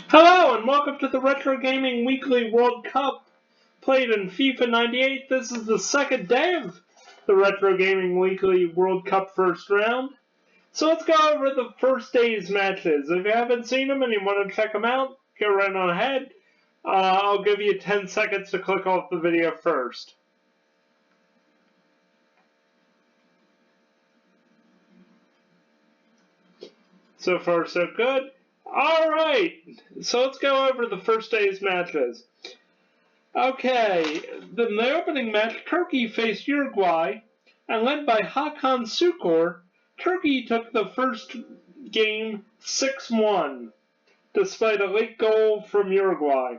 Hello and welcome to the Retro Gaming Weekly World Cup played in FIFA 98. This is the second day of the Retro Gaming Weekly World Cup first round. So let's go over the first day's matches. If you haven't seen them and you want to check them out, go right on ahead. I'll give you 10 seconds to click off the video first. So far, so good. Alright, so let's go over the first day's matches. Okay, in the opening match, Turkey faced Uruguay, and led by Hakan Şükür, Turkey took the first game 6-1, despite a late goal from Uruguay.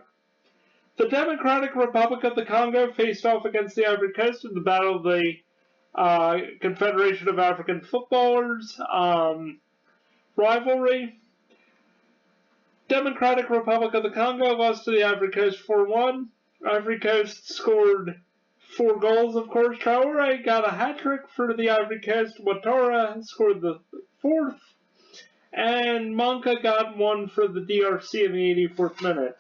The Democratic Republic of the Congo faced off against the Ivory Coast in the Battle of the Confederation of African Footballers rivalry. Democratic Republic of the Congo lost to the Ivory Coast 4-1. Ivory Coast scored 4 goals, of course. Traore got a hat-trick for the Ivory Coast. Ouattara scored the 4th. And Manka got 1 for the DRC in the 84th minute.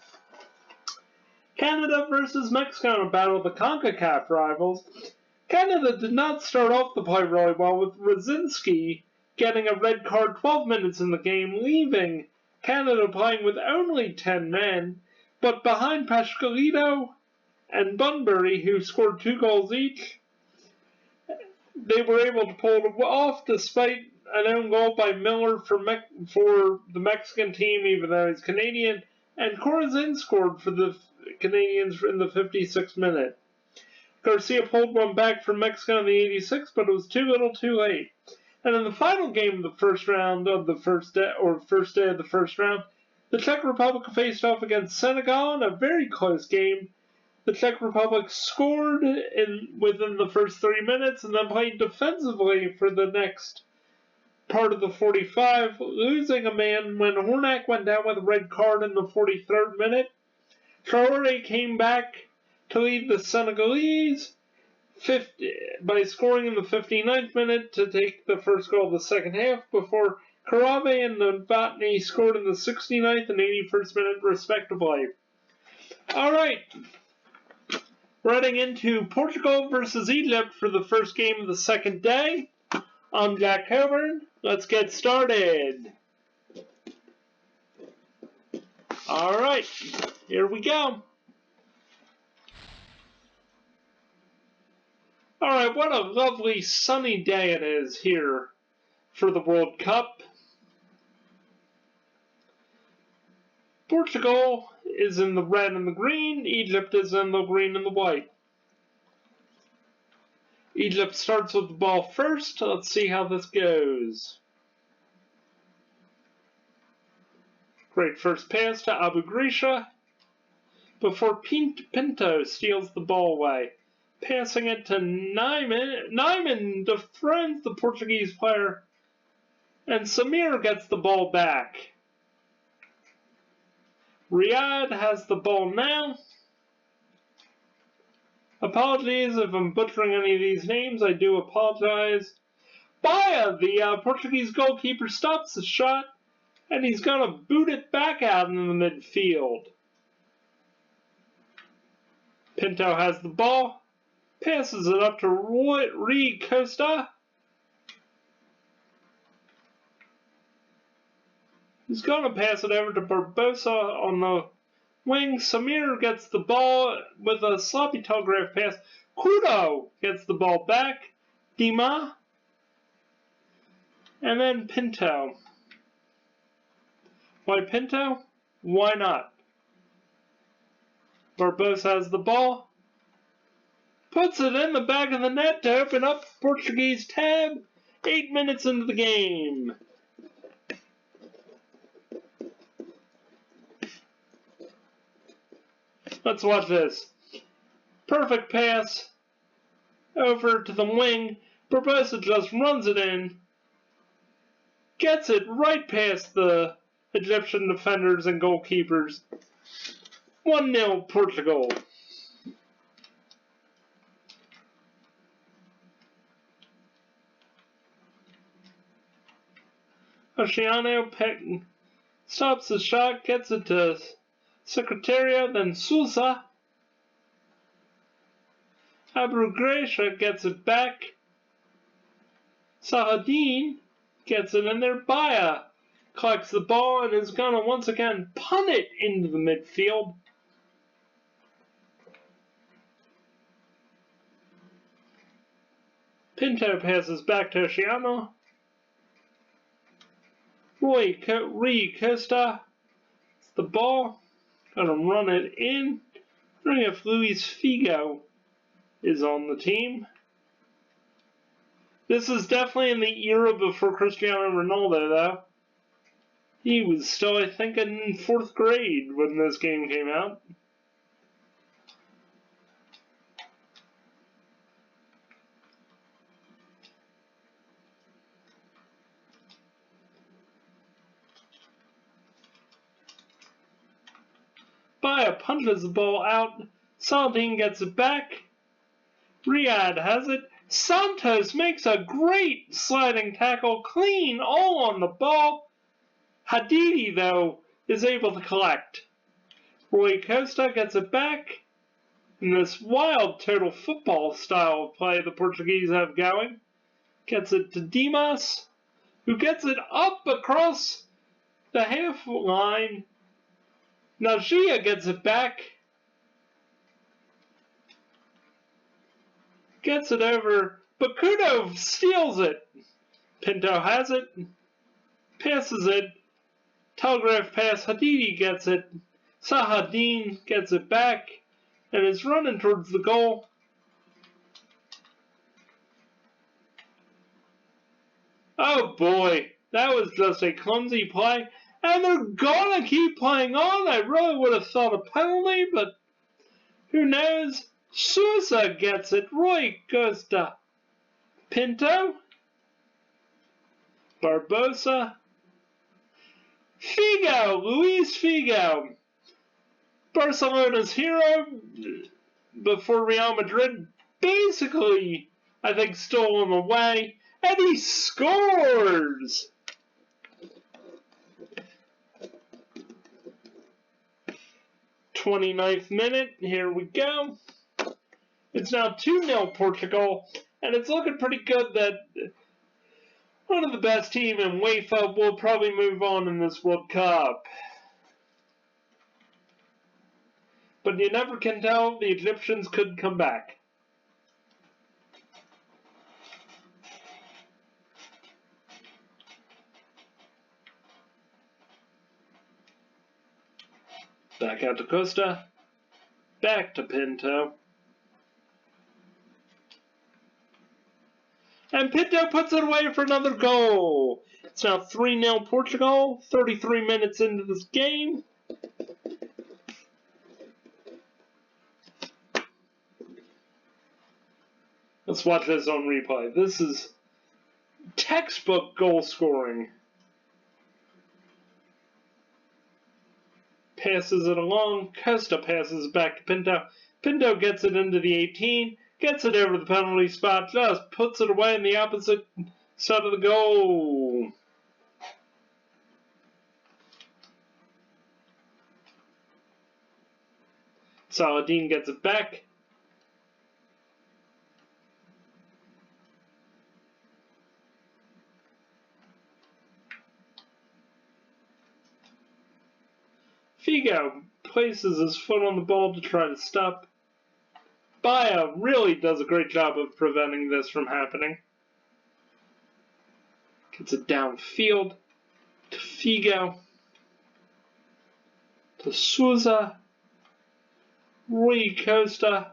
Canada versus Mexico in a battle of the CONCACAF rivals. Canada did not start off the play really well, with Rosiński getting a red card 12 minutes in the game, leaving Canada playing with only 10 men, but behind Pascalito and Bunbury, who scored 2 goals each, they were able to pull it off despite an own goal by Miller for the Mexican team, even though he's Canadian, and Corazin scored for the Canadians in the 56th minute. Garcia pulled one back from Mexico in the 86th, but it was too little too late. And in the final game of the first round of the first day of the first round, the Czech Republic faced off against Senegal in a very close game. The Czech Republic scored within the first 3 minutes and then played defensively for the next part of the 45, losing a man when Hornak went down with a red card in the 43rd minute. Traore came back to lead the Senegalese by scoring in the 59th minute to take the first goal of the second half, before Karave and Novotny scored in the 69th and 81st minute respectively. Alright, we're heading into Portugal versus Egypt for the first game of the second day. I'm Jack Coburn. Let's get started. Alright, here we go. Alright, what a lovely sunny day it is here for the World Cup. Portugal is in the red and the green. Egypt is in the green and the white. Egypt starts with the ball first. Let's see how this goes. Great first pass to Abu Grisha before Pinto steals the ball away. Passing it to Nyman. Nyman defends the Portuguese player, and Samir gets the ball back. Riyad has the ball now. Apologies if I'm butchering any of these names. I do apologize. Baia, the Portuguese goalkeeper, stops the shot, and he's going to boot it back out in the midfield. Pinto has the ball. Passes it up to Rui Costa. He's going to pass it over to Barbosa on the wing. Samir gets the ball with a sloppy telegraph pass. Kudo gets the ball back. Dima. And then Pinto. Why Pinto? Why not? Barbosa has the ball. Puts it in the back of the net to open up the Portuguese tab. 8 minutes into the game. Let's watch this. Perfect pass over to the wing. Barbosa just runs it in. Gets it right past the Egyptian defenders and goalkeepers. 1-0 Portugal. Oceano Stops the shot, gets it to Secretaria, then Sousa. Abu Gracia gets it back. Sahadin gets it in there. Baya collects the ball and is going to once again punt it into the midfield. Pinto passes back to Oceano. Rui Costa. It's the ball. Gonna run it in. Wondering if Luis Figo is on the team. This is definitely in the era before Cristiano Ronaldo, though. He was still, I think, in 4th grade when this game came out. Baya punches the ball out. Saladin gets it back. Riyad has it. Santos makes a great sliding tackle. Clean, all on the ball. Hadidi, though, is able to collect. Rui Costa gets it back. In this wild total football style of play the Portuguese have going. Gets it to Dimas, who gets it up across the half line. Najia gets it back. Gets it over. Bakudo steals it. Pinto has it. Passes it. Telegraph pass. Hadidi gets it. Sahadin gets it back. And is running towards the goal. Oh boy. That was just a clumsy play. And they're gonna keep playing on. I really would have thought a penalty, but who knows? Sousa gets it. Rui Costa. Pinto. Barbosa. Figo. Luis Figo. Barcelona's hero before Real Madrid. Basically, I think, stole him away. And he scores! 29th minute, here we go. It's now 2-0 Portugal, and it's looking pretty good that one of the best teams in UEFA will probably move on in this World Cup. But you never can tell, the Egyptians could come back. Back out to Costa. Back to Pinto. And Pinto puts it away for another goal. It's now 3-0 Portugal. 33 minutes into this game. Let's watch this on replay. This is textbook goal scoring. Passes it along. Costa passes back to Pinto. Pinto gets it into the 18. Gets it over the penalty spot. Just puts it away in the opposite side of the goal. Saladin gets it back. Figo places his foot on the ball to try to stop. Baya really does a great job of preventing this from happening. Gets it downfield to Figo, to Sousa, Rui Costa.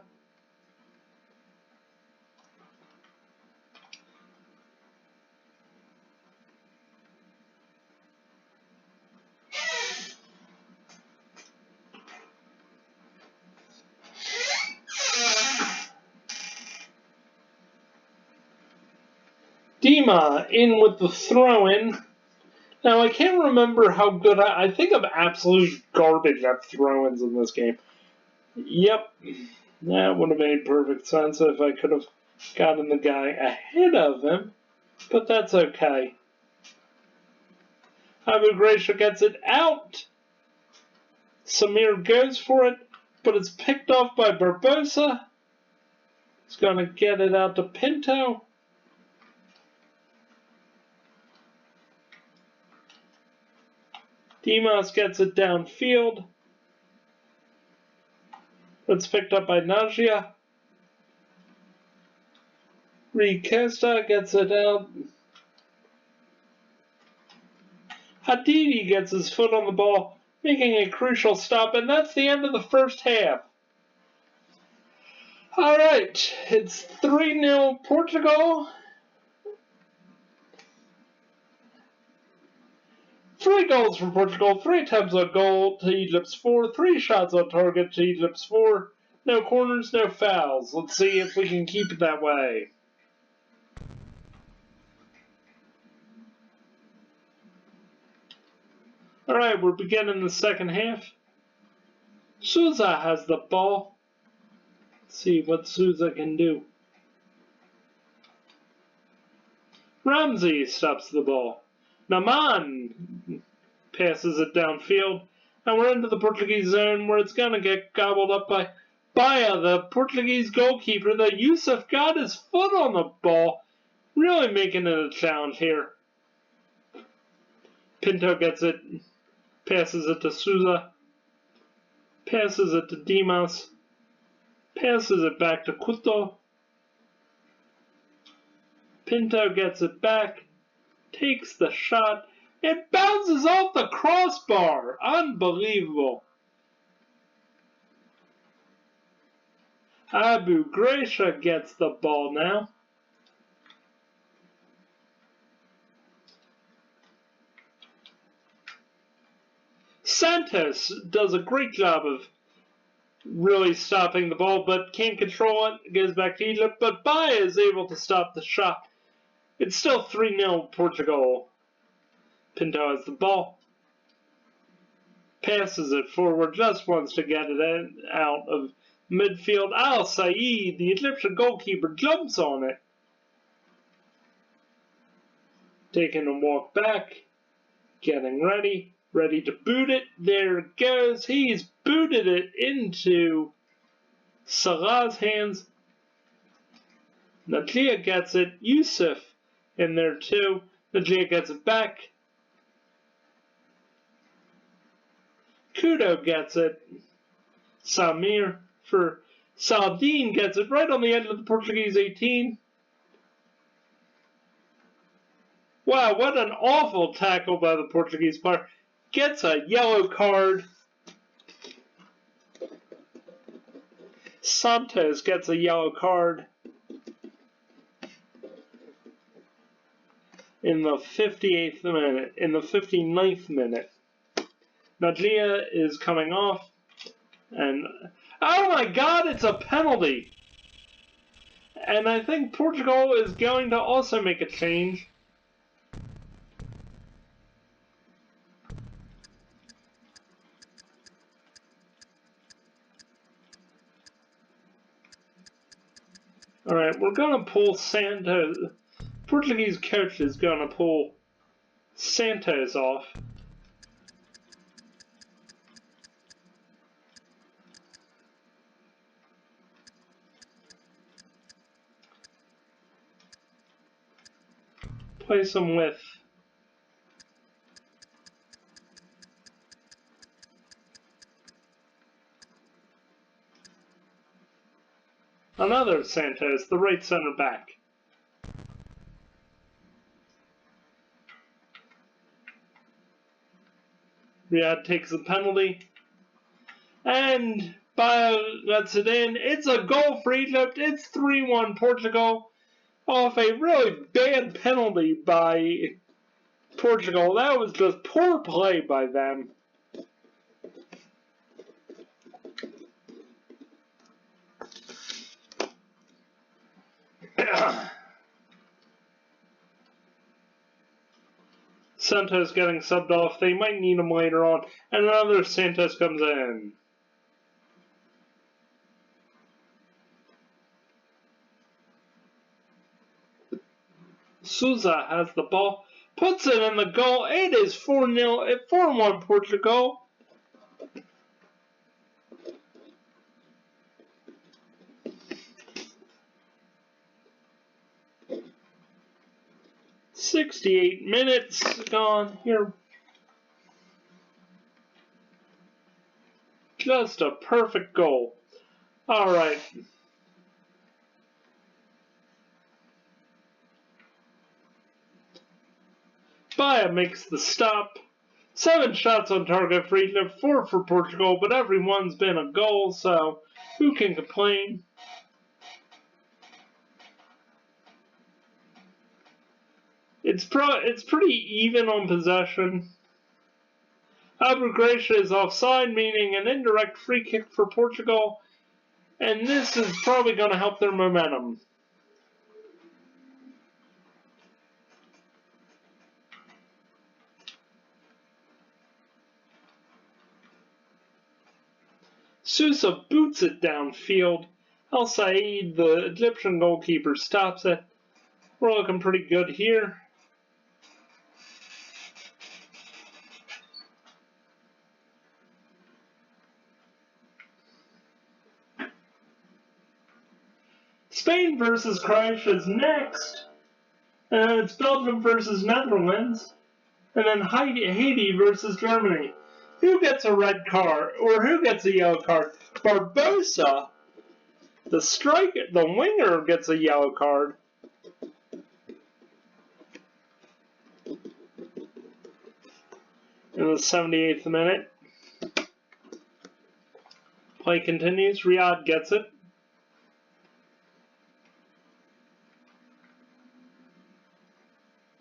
Dima in with the throw-in. Now, I can't remember how good I think I'm absolute garbage at throw-ins in this game. Yep, that would have made perfect sense if I could have gotten the guy ahead of him, but that's okay. Abu Gracia gets it out. Samir goes for it, but it's picked off by Barbosa. He's going to get it out to Pinto. Dimas gets it downfield. It's picked up by Najia. Ricosta gets it out. Hadidi gets his foot on the ball, making a crucial stop, and that's the end of the first half. Alright, it's 3-0 Portugal. 3 goals for Portugal, 3 attempts on goal to Egypt's 4, 3 shots on target to Egypt's 4, no corners, no fouls. Let's see if we can keep it that way. Alright, we're beginning the second half. Souza has the ball. Let's see what Souza can do. Ramsey stops the ball. Naman passes it downfield. And we're into the Portuguese zone where it's going to get gobbled up by Baia, the Portuguese goalkeeper. The Yusuf got his foot on the ball, really making it a challenge here. Pinto gets it, passes it to Souza, passes it to Dimas, passes it back to Couto. Pinto gets it back, takes the shot. It bounces off the crossbar. Unbelievable. Abu Gracia gets the ball now. Santos does a great job of really stopping the ball, but can't control it. It goes back to Egypt, but Baia is able to stop the shot. It's still 3-0 Portugal. Pinto has the ball. Passes it forward, just wants to get it out of midfield. Al Said, the Egyptian goalkeeper, jumps on it. Taking a walk back. Getting ready. Ready to boot it. There it goes. He's booted it into Salah's hands. Najia gets it. Yusuf in there too. Najia gets it back. Couto gets it. Samir for Saldin gets it right on the end of the Portuguese 18. Wow, what an awful tackle by the Portuguese player. Gets a yellow card. Santos gets a yellow card in the 58th minute, in the 59th minute. Najia is coming off, and oh my god, it's a penalty! And I think Portugal is going to also make a change. Alright, we're going to pull Santos. Portuguese coach is going to pull Santos off. Place him with another Santos, the right center back. Riyad takes the penalty, and Baia lets it in. It's a goal for Egypt. It's 3-1 Portugal off a really bad penalty by Portugal. That was just poor play by them. Santos getting subbed off. They might need him later on. And another Santos comes in. Souza has the ball. puts it in the goal. It is 4-0, 4-1 Portugal. $68 gone here. Just a perfect goal. All right. Baya makes the stop. 7 shots on target for Egypt, 4 for Portugal, but every one's been a goal, so who can complain? It's pretty even on possession. Abu Gracia is offside, meaning an indirect free kick for Portugal, and this is probably going to help their momentum. Sousa boots it downfield. Al Said, the Egyptian goalkeeper, stops it. We're looking pretty good here. Spain versus Croatia is next. And then it's Belgium versus Netherlands. And then Haiti versus Germany. Who gets a red card? Or who gets a yellow card? Barbosa, the striker, the winger, gets a yellow card. In the 78th minute. Play continues. Riyadh gets it.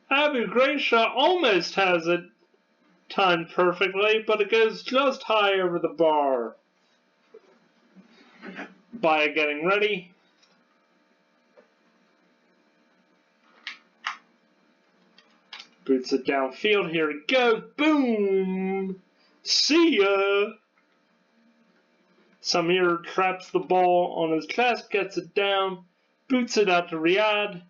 Abu Gracia almost has it timed perfectly, but it goes just high over the bar. Baya getting ready. Boots it downfield. Here it goes. Boom! See ya! Samir traps the ball on his chest, gets it down, boots it out to Riyadh,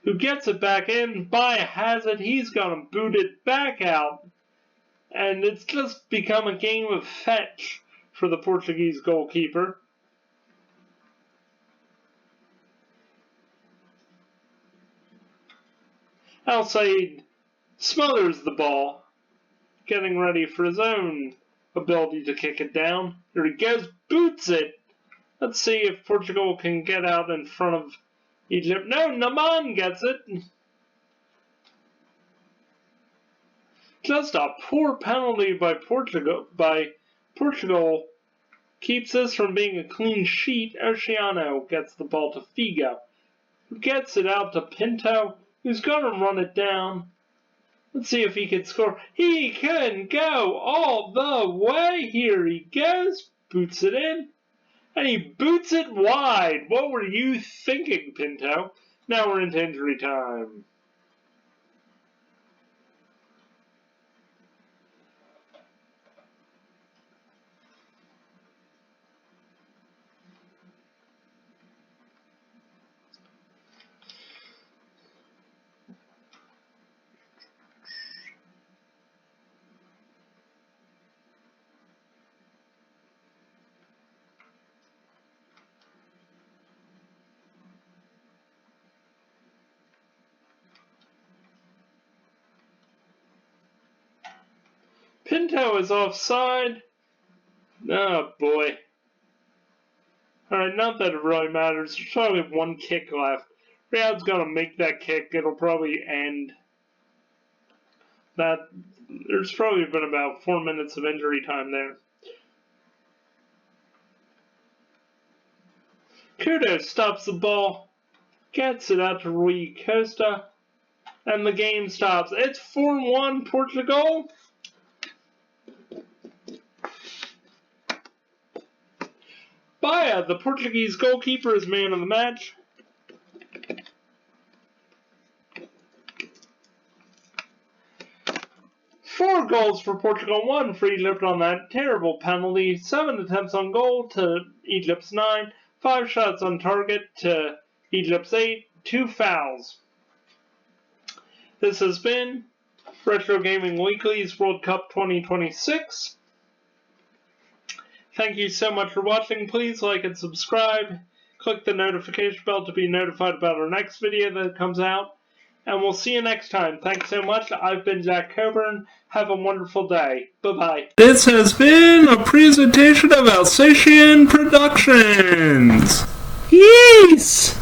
who gets it back in. Baya has it. He's going to boot it back out. And it's just become a game of fetch for the Portuguese goalkeeper. Al Said smothers the ball, getting ready for his own ability to kick it down. Here he goes, boots it. Let's see if Portugal can get out in front of Egypt. No, Naman gets it. Just a poor penalty by Portugal. Portugal keeps this from being a clean sheet. Oceano gets the ball to Figo, who gets it out to Pinto, who's going to run it down. Let's see if he can score. He can go all the way. Here he goes. Boots it in. And he boots it wide. What were you thinking, Pinto? Now we're into injury time. Pinto is offside. Oh boy. Alright, not that it really matters. There's probably one kick left. Riyadh's gonna make that kick. It'll probably end. There's probably been about 4 minutes of injury time there. Kudo stops the ball, gets it out to Rui Costa, and the game stops. It's 4-1 Portugal. Baya, the Portuguese goalkeeper, is man of the match. Four goals for Portugal, 1 for Egypt on that terrible penalty. 7 attempts on goal to Egypt's 9. 5 shots on target to Egypt's 8. 2 fouls. This has been Retro Gaming Weekly's World Cup 2026. Thank you so much for watching. Please like and subscribe. Click the notification bell to be notified about our next video that comes out. And we'll see you next time. Thanks so much. I've been Jack Coburn. Have a wonderful day. Bye-bye. This has been a presentation of Alsatian Productions. Yes!